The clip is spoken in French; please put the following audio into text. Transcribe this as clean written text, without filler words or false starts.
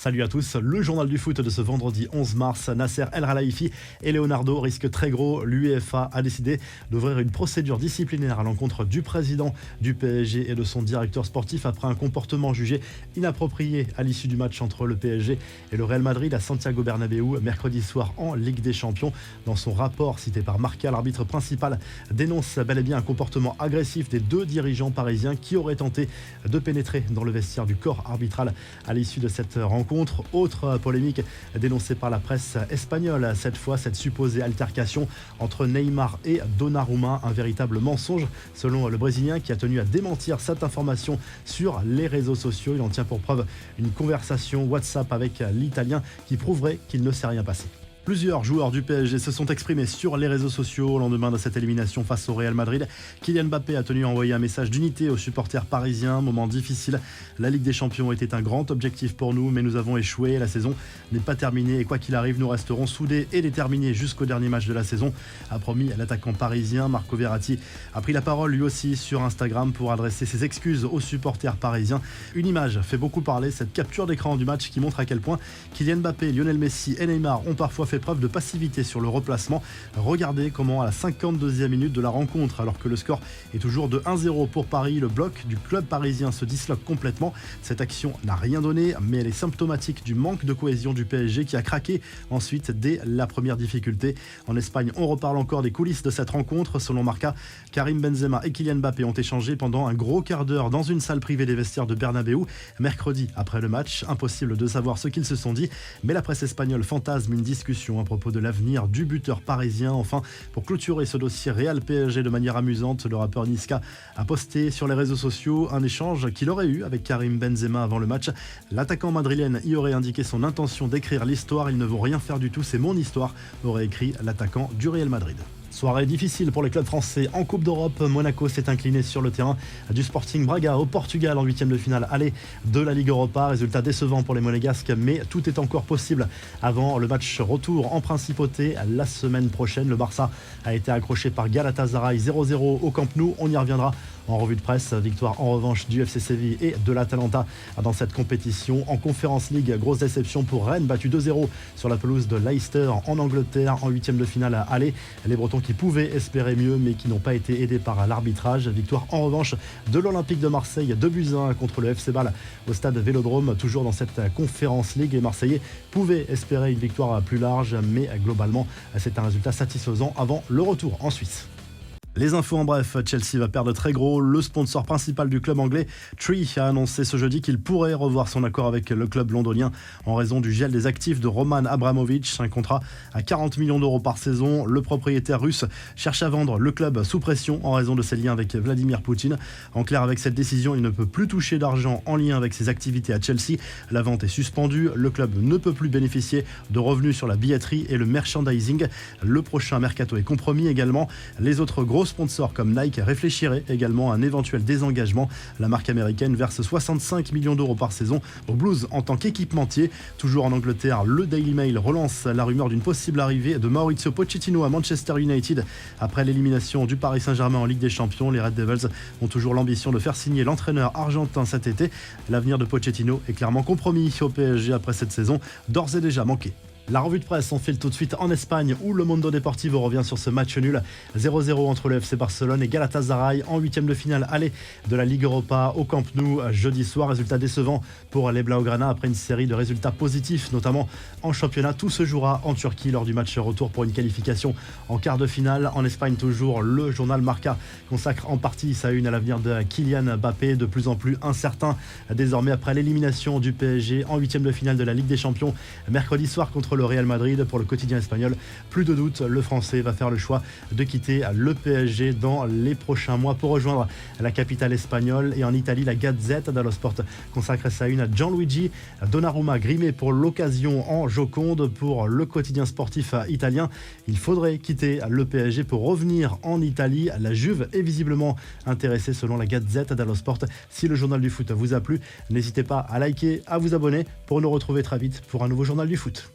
Salut à tous, le journal du foot de ce vendredi 11 mars, Nasser El Khelaifi et Leonardo risquent très gros. L'UEFA a décidé d'ouvrir une procédure disciplinaire à l'encontre du président du PSG et de son directeur sportif après un comportement jugé inapproprié à l'issue du match entre le PSG et le Real Madrid à Santiago Bernabéu mercredi soir en Ligue des Champions. Dans son rapport cité par Marca, l'arbitre principal dénonce bel et bien un comportement agressif des deux dirigeants parisiens qui auraient tenté de pénétrer dans le vestiaire du corps arbitral à l'issue de cette rencontre. Autre polémique dénoncée par la presse espagnole, cette fois cette supposée altercation entre Neymar et Donnarumma, un véritable mensonge selon le Brésilien qui a tenu à démentir cette information sur les réseaux sociaux. Il en tient pour preuve une conversation WhatsApp avec l'Italien qui prouverait qu'il ne s'est rien passé. Plusieurs joueurs du PSG se sont exprimés sur les réseaux sociaux au lendemain de cette élimination face au Real Madrid. Kylian Mbappé a tenu à envoyer un message d'unité aux supporters parisiens. Moment difficile, la Ligue des Champions était un grand objectif pour nous, mais nous avons échoué. La saison n'est pas terminée et quoi qu'il arrive, nous resterons soudés et déterminés jusqu'au dernier match de la saison, a promis l'attaquant parisien. Marco Verratti a pris la parole lui aussi sur Instagram pour adresser ses excuses aux supporters parisiens. Une image fait beaucoup parler, cette capture d'écran du match qui montre à quel point Kylian Mbappé, Lionel Messi et Neymar ont parfois fait preuve de passivité sur le replacement. Regardez comment à la 52e minute de la rencontre, alors que le score est toujours de 1-0 pour Paris, le bloc du club parisien se disloque complètement. Cette action n'a rien donné, mais elle est symptomatique du manque de cohésion du PSG qui a craqué ensuite dès la première difficulté. En Espagne, on reparle encore des coulisses de cette rencontre. Selon Marca, Karim Benzema et Kylian Mbappé ont échangé pendant un gros quart d'heure dans une salle privée des vestiaires de Bernabéu mercredi après le match. Impossible de savoir ce qu'ils se sont dit, mais la presse espagnole fantasme une discussion à propos de l'avenir du buteur parisien. Enfin, pour clôturer ce dossier Real PSG de manière amusante, le rappeur Niska a posté sur les réseaux sociaux un échange qu'il aurait eu avec Karim Benzema avant le match. L'attaquant madrilène y aurait indiqué son intention d'écrire l'histoire. Il ne vaut rien faire du tout, c'est mon histoire, aurait écrit l'attaquant du Real Madrid. Soirée difficile pour les clubs français en Coupe d'Europe. Monaco s'est incliné sur le terrain du Sporting Braga au Portugal en 8e de finale aller de la Ligue Europa. Résultat décevant pour les Monégasques, mais tout est encore possible avant le match retour en principauté la semaine prochaine. Le Barça a été accroché par Galatasaray 0-0 au Camp Nou. On y reviendra en revue de presse. Victoire en revanche du FC Séville et de l'Atalanta dans cette compétition. En Conference League, grosse déception pour Rennes, battu 2-0 sur la pelouse de Leicester en Angleterre en 8e de finale aller. Les Bretons qui pouvaient espérer mieux mais qui n'ont pas été aidés par l'arbitrage. Victoire en revanche de l'Olympique de Marseille 2-1 contre le FC Bâle au stade Vélodrome, toujours dans cette Conference League. Les Marseillais pouvaient espérer une victoire plus large, mais globalement c'est un résultat satisfaisant avant le retour en Suisse. Les infos en bref, Chelsea va perdre très gros. Le sponsor principal du club anglais, Tree, a annoncé ce jeudi qu'il pourrait revoir son accord avec le club londonien en raison du gel des actifs de Roman Abramovich, un contrat à 40 millions d'euros par saison. Le propriétaire russe cherche à vendre le club sous pression en raison de ses liens avec Vladimir Poutine. En clair, avec cette décision, il ne peut plus toucher d'argent en lien avec ses activités à Chelsea. La vente est suspendue, le club ne peut plus bénéficier de revenus sur la billetterie et le merchandising. Le prochain mercato est compromis également. Les autres gros sponsors comme Nike réfléchiraient également à un éventuel désengagement. La marque américaine verse 65 millions d'euros par saison aux Blues en tant qu'équipementier. Toujours en Angleterre, le Daily Mail relance la rumeur d'une possible arrivée de Mauricio Pochettino à Manchester United. Après l'élimination du Paris Saint-Germain en Ligue des Champions, les Red Devils ont toujours l'ambition de faire signer l'entraîneur argentin cet été. L'avenir de Pochettino est clairement compromis au PSG après cette saison d'ores et déjà manquée. La revue de presse, on file tout de suite en Espagne où le Mundo Deportivo revient sur ce match nul 0-0 entre le FC Barcelone et Galatasaray en 8e de finale aller de la Ligue Europa au Camp Nou jeudi soir. Résultat décevant pour les Blaugrana après une série de résultats positifs, notamment en championnat. Tout se jouera en Turquie lors du match retour pour une qualification en quart de finale. En Espagne toujours, le journal Marca consacre en partie sa une à l'avenir de Kylian Mbappé, de plus en plus incertain désormais après l'élimination du PSG en 8e de finale de la Ligue des Champions mercredi soir contre le Real Madrid. Pour le quotidien espagnol, plus de doute, le Français va faire le choix de quitter le PSG dans les prochains mois pour rejoindre la capitale espagnole. Et en Italie, la Gazzetta dello Sport consacre sa une à Gianluigi Donnarumma, grimé pour l'occasion en Joconde. Pour le quotidien sportif italien, il faudrait quitter le PSG pour revenir en Italie. La Juve est visiblement intéressée selon la Gazzetta dello Sport. Si le journal du foot vous a plu, n'hésitez pas à liker, à vous abonner pour nous retrouver très vite pour un nouveau journal du foot.